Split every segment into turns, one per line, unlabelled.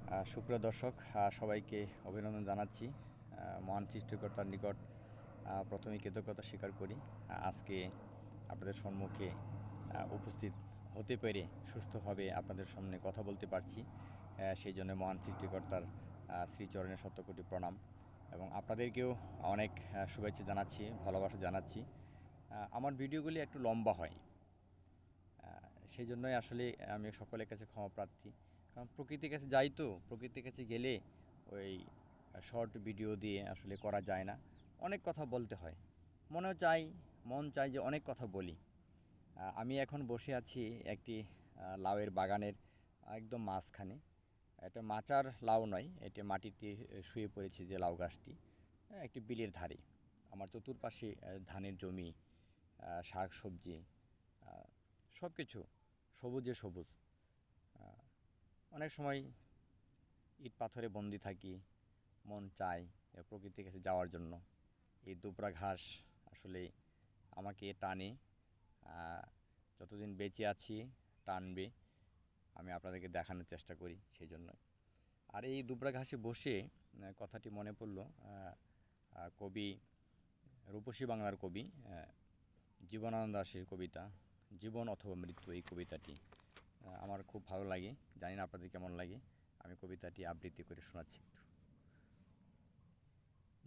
সুপ্রিয় দর্শক, সবাইকে অভিনন্দন জানাচ্ছি। মহান সৃষ্টিকর্তার নিকট প্রথমেই কৃতজ্ঞতা স্বীকার করি আজকে আপনাদের সম্মুখে উপস্থিত হতে পেরে সুস্থভাবে আপনাদের সামনে কথা বলতে পারছি। সেই জন্য মহান সৃষ্টিকর্তার শ্রীচরণে শতকোটি প্রণাম এবং আপনাদেরকেও অনেক শুভেচ্ছা জানাচ্ছি, ভালোবাসা জানাচ্ছি। আমার ভিডিওগুলি একটু লম্বা হয়, সেই জন্যই আসলে আমি সকলের কাছে ক্ষমা প্রার্থী। কারণ প্রকৃতির কাছে যাই, তো প্রকৃতির কাছে গেলে ওই শর্ট ভিডিও দিয়ে আসলে করা যায় না, অনেক কথা বলতে হয়। মন চাই যে অনেক কথা বলি। আমি এখন বসে আছি একটি লাউয়ের বাগানের একদম মাঝখানে। এটা মাচার লাউ নয়, এটা মাটিতে শুয়ে পড়েছে যে লাউ গাছটি, একটি বিলের ধারে। আমার চতুর্পাশে ধানের জমি, শাক সবজি, সব কিছু সবুজে সবুজ। অনেক সময় ইট পাথরে বন্দি থাকি, মন চায় প্রকৃতির কাছে যাওয়ার জন্য। এই দুবরা ঘাস আসলে আমাকে টানে, যতদিন বেঁচে আছি টানবে। আমি আপনাদেরকে দেখানোর চেষ্টা করি সেই জন্য। আর এই দুবরা ঘাসে বসে কথাটি মনে পড়ল, কবি রূপসী বাংলার কবি জীবনানন্দ দাশের কবিতা জীবন অথবা মৃত্যু। এই কবিতাটি আমার খুব ভালো লাগে, জানি না আপনাদের কেমন লাগে। আমি কবিতাটি আবৃত্তি করে শোনাচ্ছি একটু।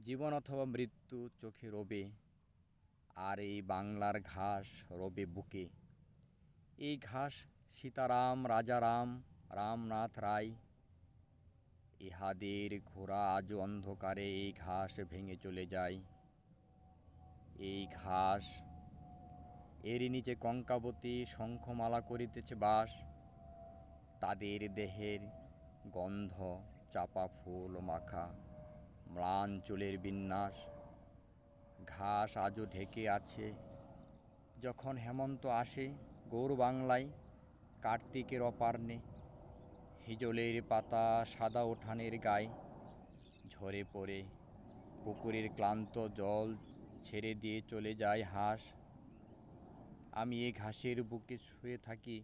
জীবন অথবা মৃত্যু চোখে রবে, আর এই বাংলার ঘাস রবে বুকে। এই ঘাস সীতারাম, রাজারাম, রামনাথ রায়, ইহাদের ঘোড়া আজ অন্ধকারে এই ঘাস ভেঙে চলে যায়। এই ঘাস এরই নিচে কঙ্কাবতী শঙ্খমালা করিতেছে বাস। তাদের দেহের গন্ধ চাপা ফুল মাখা ম্লান চুলের বিন্যাস। ঘাস আজও ঢেকে আছে যখন হেমন্ত আসে গৌর বাংলায় কার্তিকের অপার্ণে। হিজলের পাতা সাদা উঠানের গায়ে ঝরে পড়ে, পুকুরের ক্লান্ত জল ছেড়ে দিয়ে চলে যায় হাঁস। আমি এ ঘাসের বুকে শুয়ে থাকি,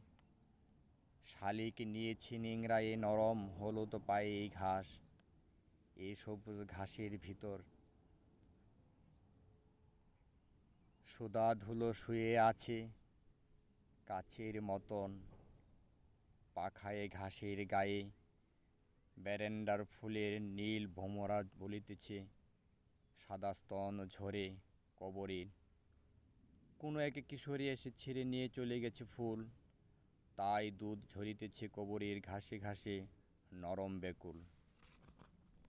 শালিক নিয়েছি নিংড়ায়ে নরম হলুদ পায়ে এই ঘাস। এই সবুজ ঘাসের ভিতর সুদা ধুলো শুয়ে আছে কাছের মতন, পাখায়ে ঘাসের গায়ে ব্যারেন্ডার ফুলের নীল ভোমরা বলিতেছে। সাদা স্তন ঝরে কবরের কোনো এক কিশোরী এসে ছিঁড়ে নিয়ে চলে গেছে ফুল। তাই দুধ ঝরিতেছে কবরের ঘাসে ঘাসে নরম ব্যাকুল।